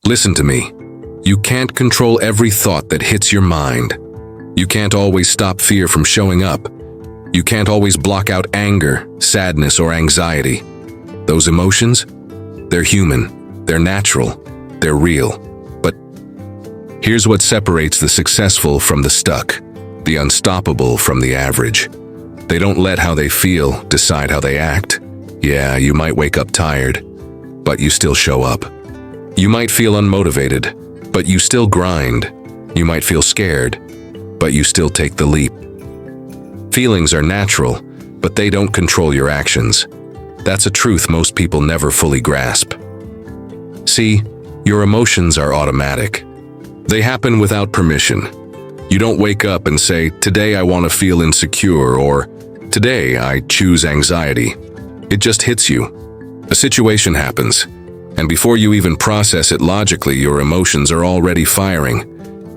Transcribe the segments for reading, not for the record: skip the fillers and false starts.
Listen to me. You can't control every thought that hits your mind. You can't always stop fear from showing up. You can't always block out anger, sadness, or anxiety. Those emotions, they're human, they're natural, they're real. But here's what separates the successful from the stuck, the unstoppable from the average. They don't let how they feel decide how they act. Yeah, you might wake up tired, but you still show up. You might feel unmotivated, but you still grind. You might feel scared, but you still take the leap. Feelings are natural, but they don't control your actions. That's a truth most people never fully grasp. See, your emotions are automatic. They happen without permission. You don't wake up and say, "Today I want to feel insecure," or "Today I choose anxiety." It just hits you. A situation happens, and before you even process it logically, your emotions are already firing.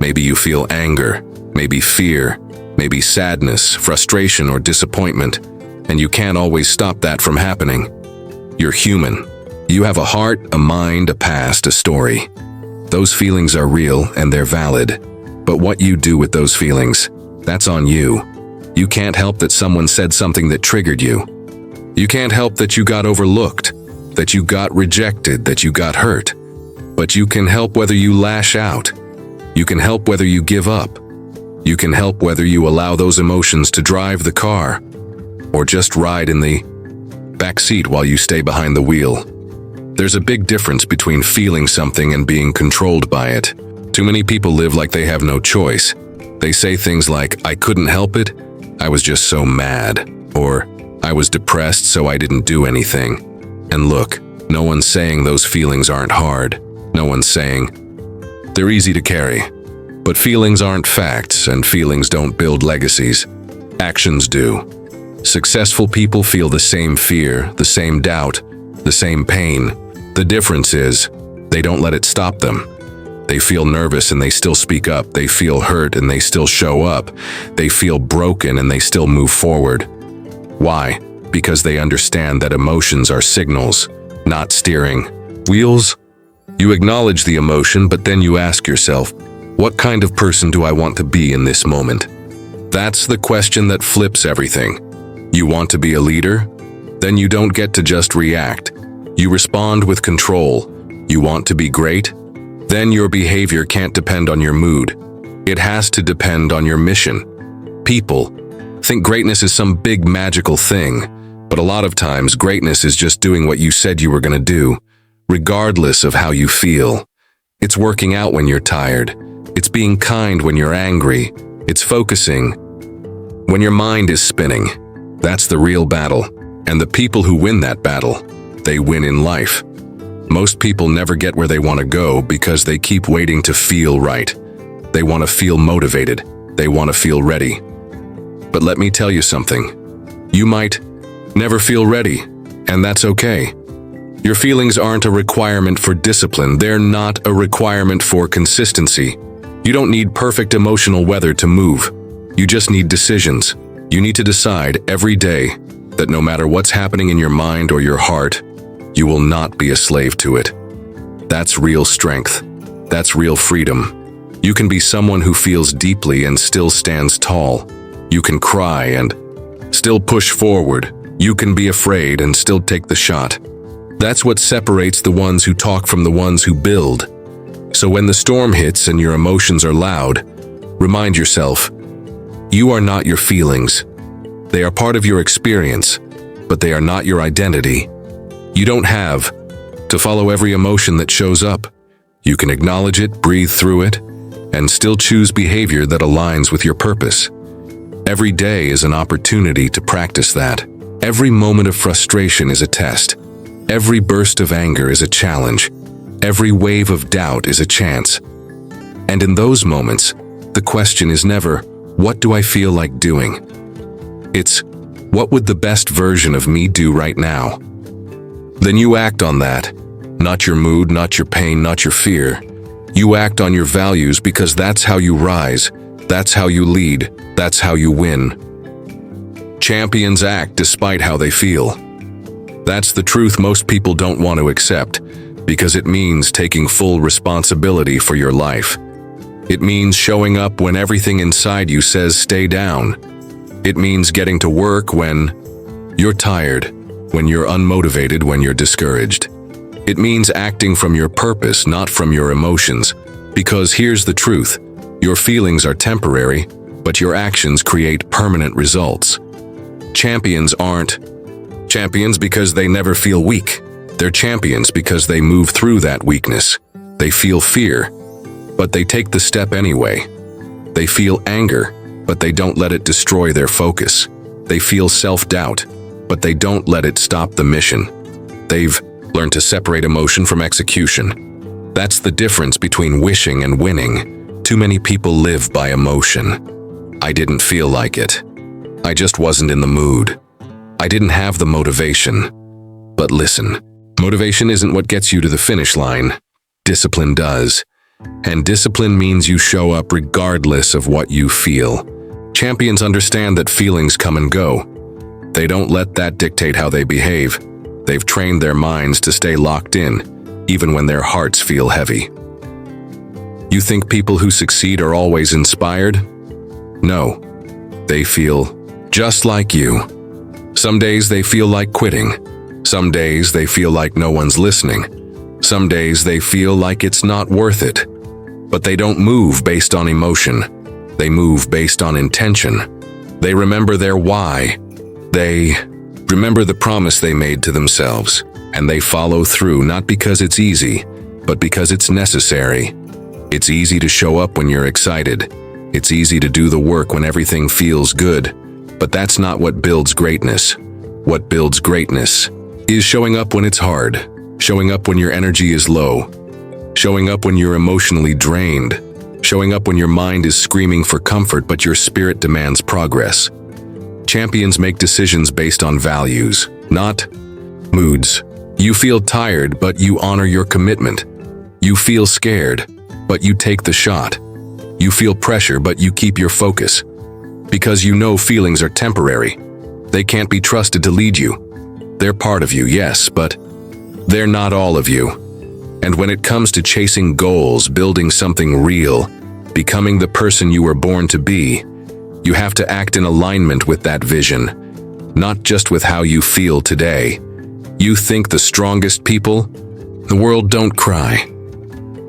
Maybe you feel anger, maybe fear, maybe sadness, frustration, or disappointment, and you can't always stop that from happening. You're human. You have a heart, a mind, a past, a story. Those feelings are real and they're valid. But what you do with those feelings, that's on you. You can't help that someone said something that triggered you. You can't help that you got overlooked, that you got rejected, that you got hurt. But you can help whether you lash out. You can help whether you give up. You can help whether you allow those emotions to drive the car, or just ride in the back seat while you stay behind the wheel. There's a big difference between feeling something and being controlled by it. Too many people live like they have no choice. They say things like, "I couldn't help it, I was just so mad," or "I was depressed so I didn't do anything." And look, no one's saying those feelings aren't hard. No one's saying they're easy to carry. But feelings aren't facts, and feelings don't build legacies. Actions do. Successful people feel the same fear, the same doubt, the same pain. The difference is, they don't let it stop them. They feel nervous and they still speak up. They feel hurt and they still show up. They feel broken and they still move forward. Why? Because they understand that emotions are signals, not steering wheels. You acknowledge the emotion, but then you ask yourself, what kind of person do I want to be in this moment? That's the question that flips everything. You want to be a leader? Then you don't get to just react. You respond with control. You want to be great? Then your behavior can't depend on your mood. It has to depend on your mission. People think greatness is some big magical thing, but a lot of times greatness is just doing what you said you were going to do, regardless of how you feel. It's working out when you're tired. It's being kind when you're angry. It's focusing when your mind is spinning. That's the real battle. And the people who win that battle, they win in life. Most people never get where they want to go because they keep waiting to feel right. They want to feel motivated. They want to feel ready. But let me tell you something. You might never feel ready, and that's okay. Your feelings aren't a requirement for discipline. They're not a requirement for consistency. You don't need perfect emotional weather to move. You just need decisions. You need to decide every day that no matter what's happening in your mind or your heart, you will not be a slave to it. That's real strength. That's real freedom. You can be someone who feels deeply and still stands tall. You can cry and still push forward. You can be afraid and still take the shot. That's what separates the ones who talk from the ones who build. So when the storm hits and your emotions are loud, remind yourself, you are not your feelings. They are part of your experience, but they are not your identity. You don't have to follow every emotion that shows up. You can acknowledge it, breathe through it, and still choose behavior that aligns with your purpose. Every day is an opportunity to practice that. Every moment of frustration is a test. Every burst of anger is a challenge. Every wave of doubt is a chance. And in those moments, the question is never, what do I feel like doing? It's, what would the best version of me do right now? Then you act on that. Not your mood, not your pain, not your fear. You act on your values because that's how you rise. That's how you lead. That's how you win. Champions act despite how they feel. That's the truth most people don't want to accept. Because it means taking full responsibility for your life. It means showing up when everything inside you says stay down. It means getting to work when you're tired, when you're unmotivated, when you're discouraged. It means acting from your purpose, not from your emotions. Because here's the truth, your feelings are temporary, but your actions create permanent results. Champions aren't champions because they never feel weak. They're champions because they move through that weakness. They feel fear, but they take the step anyway. They feel anger, but they don't let it destroy their focus. They feel self-doubt, but they don't let it stop the mission. They've learned to separate emotion from execution. That's the difference between wishing and winning. Too many people live by emotion. I didn't feel like it. I just wasn't in the mood. I didn't have the motivation. But listen, motivation isn't what gets you to the finish line. Discipline does. And discipline means you show up regardless of what you feel. Champions understand that feelings come and go. They don't let that dictate how they behave. They've trained their minds to stay locked in, even when their hearts feel heavy. You think people who succeed are always inspired? No. They feel just like you. Some days they feel like quitting. Some days they feel like no one's listening. Some days they feel like it's not worth it. But they don't move based on emotion. They move based on intention. They remember their why. They remember the promise they made to themselves. And they follow through, not because it's easy, but because it's necessary. It's easy to show up when you're excited. It's easy to do the work when everything feels good. But that's not what builds greatness. What builds greatness is showing up when it's hard, showing up when your energy is low, showing up when you're emotionally drained, showing up when your mind is screaming for comfort but your spirit demands progress. Champions make decisions based on values, not moods. You feel tired, but you honor your commitment. You feel scared, but you take the shot. You feel pressure, but you keep your focus. Because you know feelings are temporary. They can't be trusted to lead you. They're part of you, yes, but they're not all of you. And when it comes to chasing goals, building something real, becoming the person you were born to be, you have to act in alignment with that vision, not just with how you feel today. You think the strongest people in the world don't cry.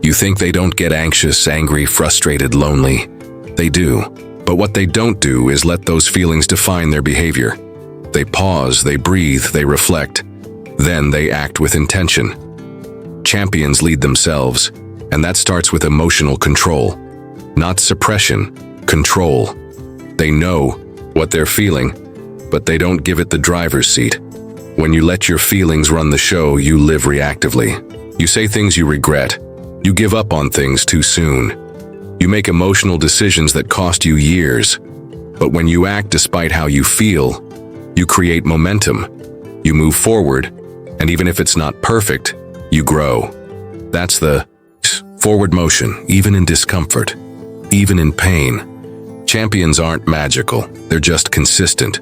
You think they don't get anxious, angry, frustrated, lonely. They do. But what they don't do is let those feelings define their behavior. They pause, they breathe, they reflect. Then they act with intention. Champions lead themselves, and that starts with emotional control. Not suppression, control. They know what they're feeling, but they don't give it the driver's seat. When you let your feelings run the show, you live reactively. You say things you regret. You give up on things too soon. You make emotional decisions that cost you years. But when you act despite how you feel, you create momentum. You move forward, and even if it's not perfect, you grow. That's the forward motion, even in discomfort, even in pain. Champions aren't magical, they're just consistent.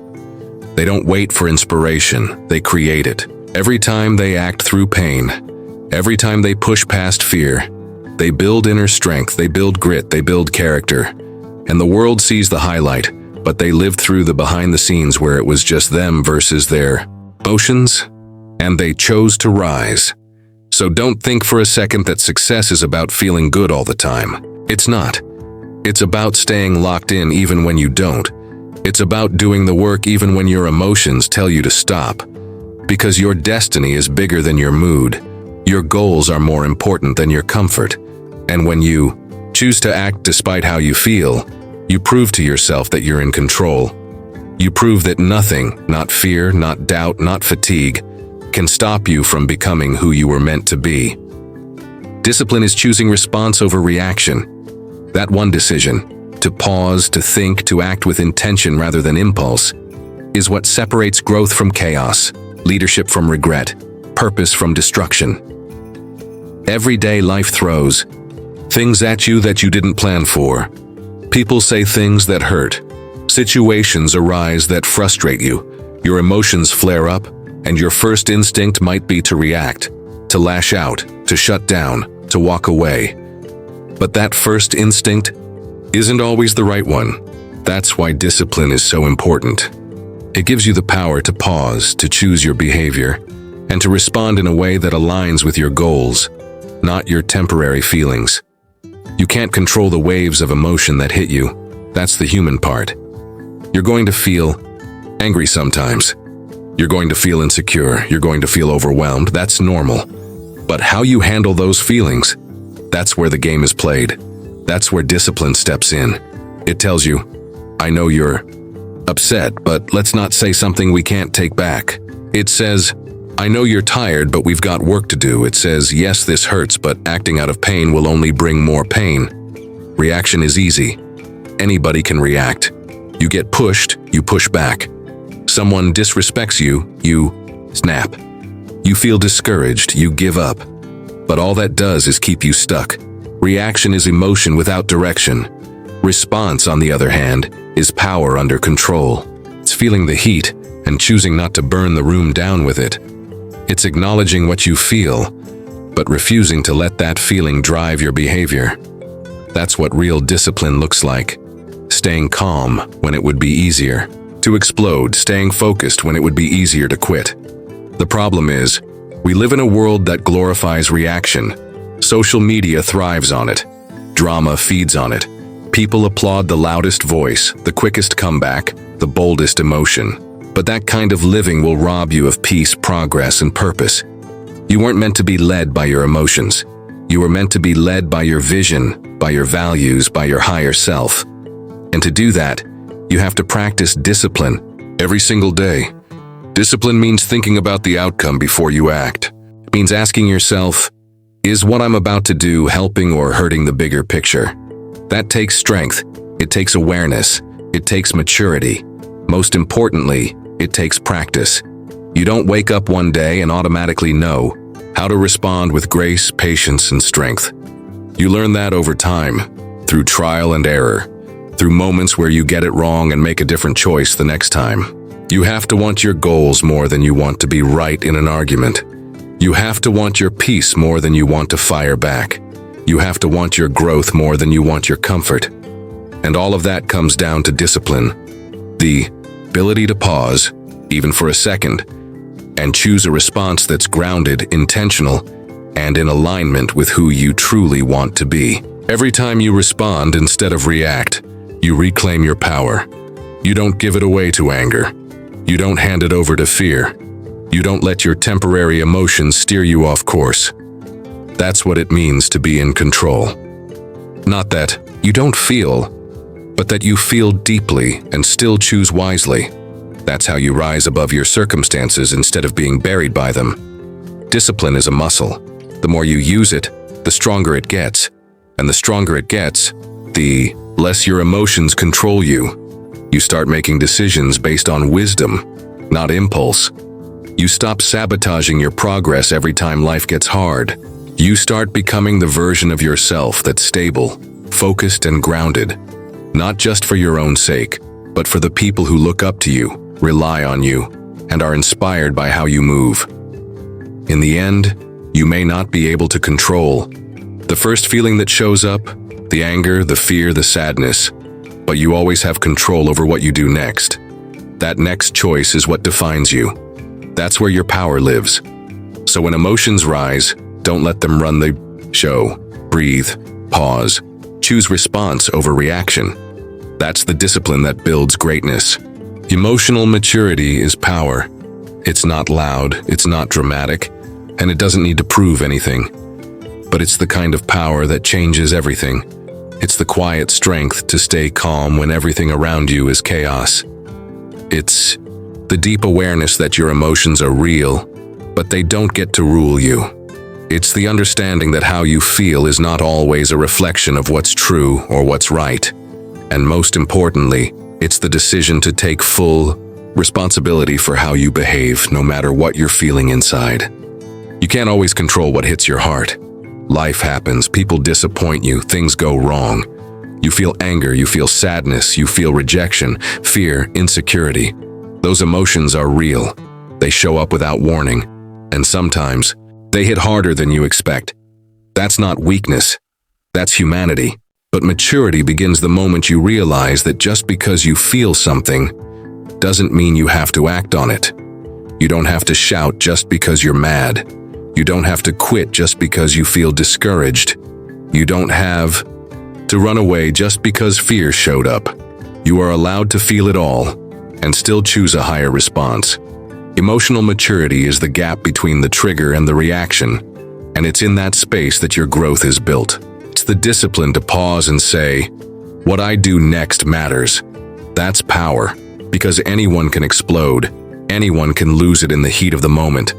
They don't wait for inspiration, they create it. Every time they act through pain, every time they push past fear, they build inner strength, they build grit, they build character. And the world sees the highlight, but they lived through the behind the scenes where it was just them versus their emotions, and they chose to rise. So don't think for a second that success is about feeling good all the time. It's not. It's about staying locked in even when you don't. It's about doing the work even when your emotions tell you to stop. Because your destiny is bigger than your mood. Your goals are more important than your comfort. And when you choose to act despite how you feel, you prove to yourself that you're in control. You prove that nothing, not fear, not doubt, not fatigue, can stop you from becoming who you were meant to be. Discipline is choosing response over reaction. That one decision, to pause, to think, to act with intention rather than impulse, is what separates growth from chaos, leadership from regret, purpose from destruction. Every day life throws things at you that you didn't plan for. People say things that hurt. Situations arise that frustrate you. Your emotions flare up, and your first instinct might be to react, to lash out, to shut down, to walk away. But that first instinct isn't always the right one. That's why discipline is so important. It gives you the power to pause, to choose your behavior, and to respond in a way that aligns with your goals, not your temporary feelings. You can't control the waves of emotion that hit you. That's the human part. You're going to feel angry sometimes. You're going to feel insecure. You're going to feel overwhelmed. That's normal. But how you handle those feelings, that's where the game is played. That's where discipline steps in. It tells you, I know you're upset, but let's not say something we can't take back. It says, I know you're tired, but we've got work to do. It says, yes, this hurts, but acting out of pain will only bring more pain. Reaction is easy. Anybody can react. You get pushed, you push back. Someone disrespects you, you snap. You feel discouraged, you give up. But all that does is keep you stuck. Reaction is emotion without direction. Response, on the other hand, is power under control. It's feeling the heat and choosing not to burn the room down with it. It's acknowledging what you feel, but refusing to let that feeling drive your behavior. That's what real discipline looks like. Staying calm when it would be easier to explode, staying focused when it would be easier to quit. The problem is, we live in a world that glorifies reaction. Social media thrives on it. Drama feeds on it. People applaud the loudest voice, the quickest comeback, the boldest emotion. But that kind of living will rob you of peace, progress, and purpose. You weren't meant to be led by your emotions. You were meant to be led by your vision, by your values, by your higher self. And to do that, you have to practice discipline every single day. Discipline means thinking about the outcome before you act. It means asking yourself, is what I'm about to do helping or hurting the bigger picture? That takes strength. It takes awareness. It takes maturity. Most importantly, it takes practice. You don't wake up one day and automatically know how to respond with grace, patience, and strength. You learn that over time, through trial and error, through moments where you get it wrong and make a different choice the next time. You have to want your goals more than you want to be right in an argument. You have to want your peace more than you want to fire back. You have to want your growth more than you want your comfort. And all of that comes down to discipline. The ability to pause, even for a second, and choose a response that's grounded, intentional, and in alignment with who you truly want to be. Every time you respond instead of react, you reclaim your power. You don't give it away to anger. You don't hand it over to fear. You don't let your temporary emotions steer you off course. That's what it means to be in control. Not that you don't feel, but that you feel deeply and still choose wisely. That's how you rise above your circumstances instead of being buried by them. Discipline is a muscle. The more you use it, the stronger it gets. And the stronger it gets, the less your emotions control you. You start making decisions based on wisdom, not impulse. You stop sabotaging your progress every time life gets hard. You start becoming the version of yourself that's stable, focused, and grounded. Not just for your own sake, but for the people who look up to you, rely on you, and are inspired by how you move. In the end, you may not be able to control the first feeling that shows up, the anger, the fear, the sadness, but you always have control over what you do next. That next choice is what defines you. That's where your power lives. So when emotions rise, don't let them run the show. Breathe, pause, choose response over reaction. That's the discipline that builds greatness. Emotional maturity is power. It's not loud, it's not dramatic, and it doesn't need to prove anything. But it's the kind of power that changes everything. It's the quiet strength to stay calm when everything around you is chaos. It's the deep awareness that your emotions are real, but they don't get to rule you. It's the understanding that how you feel is not always a reflection of what's true or what's right. And most importantly, it's the decision to take full responsibility for how you behave, no matter what you're feeling inside. You can't always control what hits your heart. Life happens, people disappoint you, things go wrong. You feel anger, you feel sadness, you feel rejection, fear, insecurity. Those emotions are real. They show up without warning. And sometimes, They hit harder than you expect. That's not weakness. That's humanity. But maturity begins the moment you realize that just because you feel something doesn't mean you have to act on it. You don't have to shout just because you're mad. You don't have to quit just because you feel discouraged. You don't have to run away just because fear showed up. You are allowed to feel it all and still choose a higher response. Emotional maturity is the gap between the trigger and the reaction, and it's in that space that your growth is built. It's the discipline to pause and say, "What I do next matters." That's power, because anyone can explode, anyone can lose it in the heat of the moment.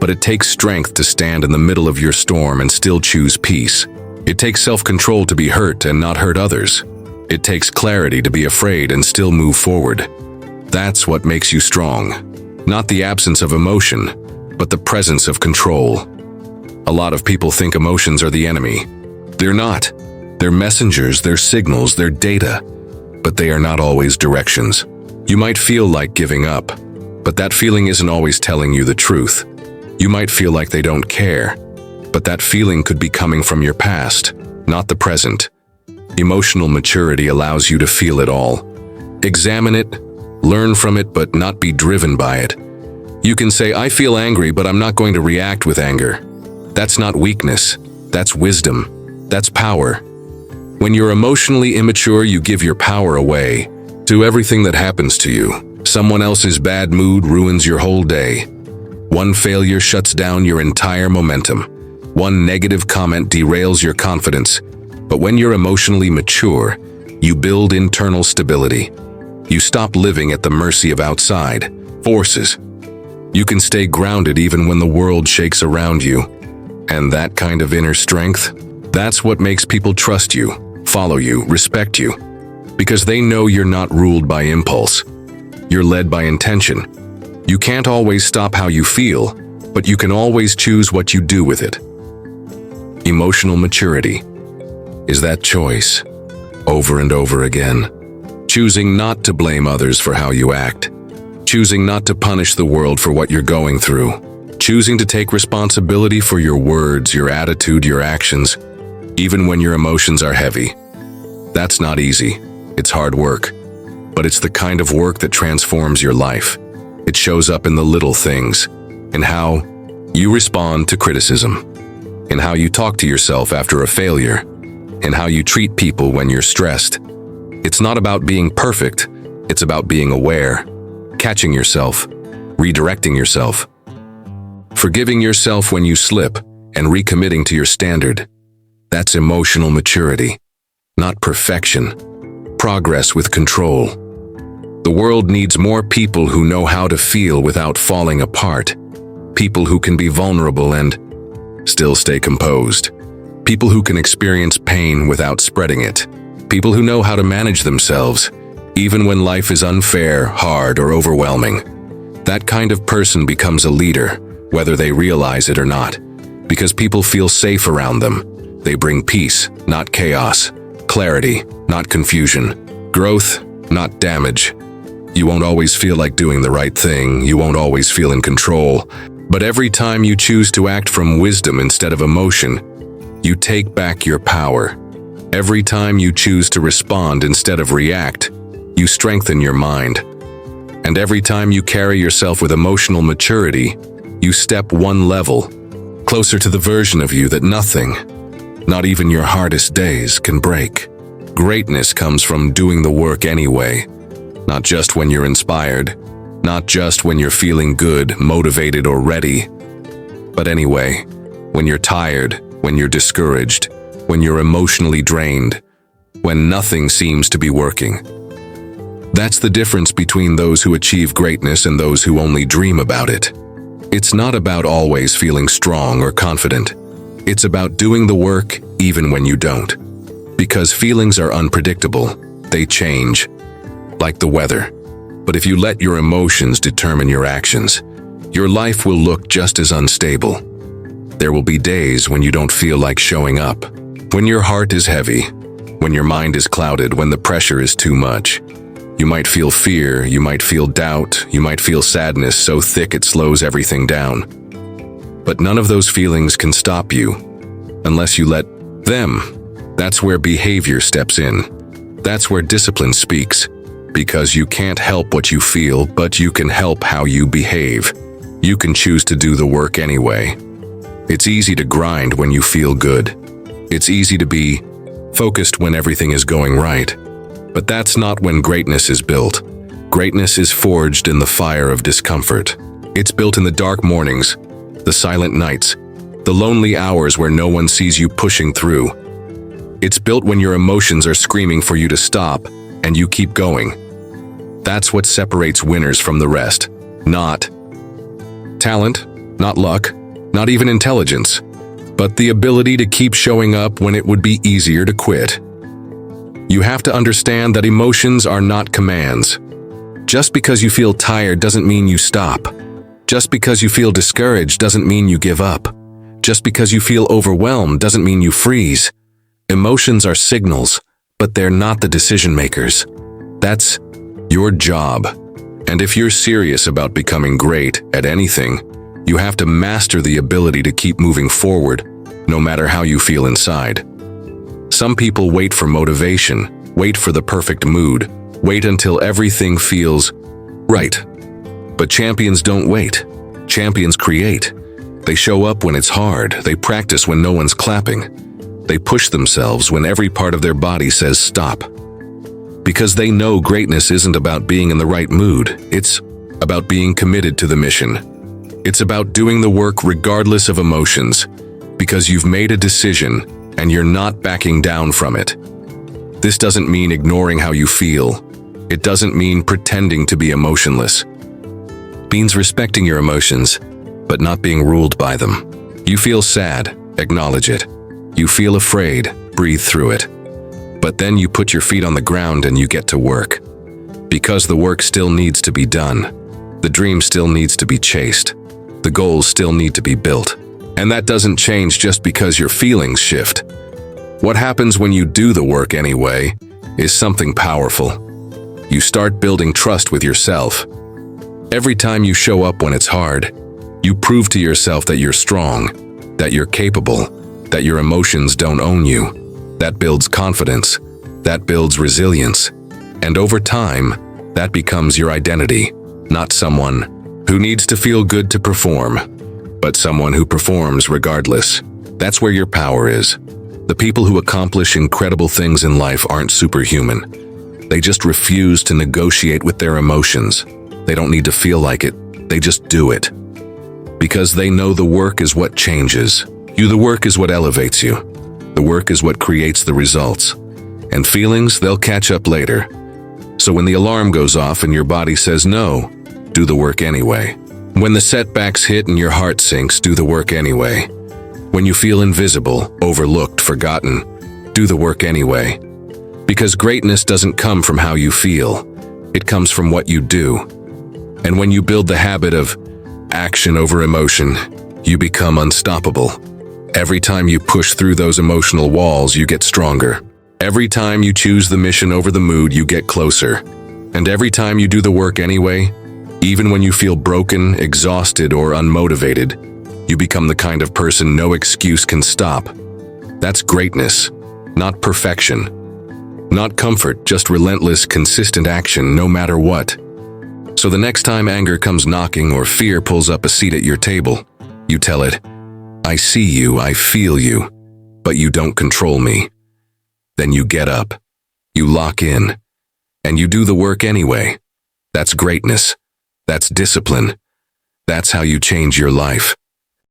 But it takes strength to stand in the middle of your storm and still choose peace. It takes self-control to be hurt and not hurt others. It takes clarity to be afraid and still move forward. That's what makes you strong. Not the absence of emotion, but the presence of control. A lot of people think emotions are the enemy. They're not. They're messengers, they're signals, they're data. But they are not always directions. You might feel like giving up, but that feeling isn't always telling you the truth. You might feel like they don't care, but that feeling could be coming from your past, not the present. Emotional maturity allows you to feel it all. Examine it, learn from it, but not be driven by it. You can say, "I feel angry, but I'm not going to react with anger." That's not weakness. That's wisdom. That's power. When you're emotionally immature, you give your power away to everything that happens to you. Someone else's bad mood ruins your whole day. One failure shuts down your entire momentum. One negative comment derails your confidence. But when you're emotionally mature, you build internal stability. You stop living at the mercy of outside forces. You can stay grounded even when the world shakes around you. And that kind of inner strength, that's what makes people trust you, follow you, respect you. Because they know you're not ruled by impulse. You're led by intention. You can't always stop how you feel, but you can always choose what you do with it. Emotional maturity is that choice, over and over again. Choosing not to blame others for how you act. Choosing not to punish the world for what you're going through. Choosing to take responsibility for your words, your attitude, your actions, even when your emotions are heavy. That's not easy. It's hard work. But it's the kind of work that transforms your life. It shows up in the little things, in how you respond to criticism, in how you talk to yourself after a failure, in how you treat people when you're stressed. It's not about being perfect, it's about being aware, catching yourself, redirecting yourself, forgiving yourself when you slip, and recommitting to your standard. That's emotional maturity, not perfection. Progress with control. The world needs more people who know how to feel without falling apart. People who can be vulnerable and still stay composed. People who can experience pain without spreading it. People who know how to manage themselves, even when life is unfair, hard, or overwhelming. That kind of person becomes a leader, whether they realize it or not, because people feel safe around them. They bring peace, not chaos. Clarity, not confusion. Growth, not damage. You won't always feel like doing the right thing. You won't always feel in control. But every time you choose to act from wisdom instead of emotion, you take back your power. Every time you choose to respond instead of react, you strengthen your mind. And every time you carry yourself with emotional maturity, you step one level closer to the version of you that nothing, not even your hardest days, can break. Greatness comes from doing the work anyway, not just when you're inspired, not just when you're feeling good, motivated, or ready, but anyway, when you're tired, when you're discouraged, when you're emotionally drained, when nothing seems to be working. That's the difference between those who achieve greatness and those who only dream about it. It's not about always feeling strong or confident. It's about doing the work even when you don't. Because feelings are unpredictable. They change, like the weather. But if you let your emotions determine your actions, your life will look just as unstable. There will be days when you don't feel like showing up, when your heart is heavy, when your mind is clouded, when the pressure is too much. You might feel fear, you might feel doubt, you might feel sadness so thick it slows everything down. But none of those feelings can stop you unless you let them. That's where behavior steps in. That's where discipline speaks. Because you can't help what you feel, but you can help how you behave. You can choose to do the work anyway. It's easy to grind when you feel good. It's easy to be focused when everything is going right. But that's not when greatness is built. Greatness is forged in the fire of discomfort. It's built in the dark mornings, the silent nights, the lonely hours where no one sees you pushing through. It's built when your emotions are screaming for you to stop, and you keep going. That's what separates winners from the rest. Not talent, not luck, not even intelligence, but the ability to keep showing up when it would be easier to quit. You have to understand that emotions are not commands. Just because you feel tired doesn't mean you stop. Just because you feel discouraged doesn't mean you give up. Just because you feel overwhelmed doesn't mean you freeze. Emotions are signals, but they're not the decision makers. That's your job. And if you're serious about becoming great at anything, you have to master the ability to keep moving forward, no matter how you feel inside. Some people wait for motivation, wait for the perfect mood, wait until everything feels right. But champions don't wait. Champions create. They show up when it's hard. They practice when no one's clapping. They push themselves when every part of their body says stop. Because they know greatness isn't about being in the right mood. It's about being committed to the mission. It's about doing the work regardless of emotions, because you've made a decision and you're not backing down from it. This doesn't mean ignoring how you feel. It doesn't mean pretending to be emotionless. It means respecting your emotions, but not being ruled by them. You feel sad, acknowledge it. You feel afraid, breathe through it. But then you put your feet on the ground and you get to work. Because the work still needs to be done. The dream still needs to be chased. The goals still need to be built. And that doesn't change just because your feelings shift. What happens when you do the work anyway is something powerful. You start building trust with yourself. Every time you show up when it's hard, you prove to yourself that you're strong, that you're capable, that your emotions don't own you. That builds confidence, that builds resilience, and over time, that becomes your identity, not someone who needs to feel good to perform, but someone who performs regardless. That's where your power is. The people who accomplish incredible things in life aren't superhuman. They just refuse to negotiate with their emotions. They don't need to feel like it, they just do it. Because they know the work is what changes you, the work is what elevates you. The work is what creates the results. And feelings, they'll catch up later. So when the alarm goes off and your body says no, do the work anyway. When the setbacks hit and your heart sinks, do the work anyway. When you feel invisible, overlooked, forgotten, do the work anyway. Because greatness doesn't come from how you feel. It comes from what you do. And when you build the habit of action over emotion, you become unstoppable. Every time you push through those emotional walls, you get stronger. Every time you choose the mission over the mood, you get closer. And every time you do the work anyway, even when you feel broken, exhausted, or unmotivated, you become the kind of person no excuse can stop. That's greatness, not perfection. Not comfort, just relentless, consistent action no matter what. So the next time anger comes knocking or fear pulls up a seat at your table, you tell it, I see you, I feel you, but you don't control me. Then you get up, you lock in, and you do the work anyway. That's greatness. That's discipline. That's how you change your life.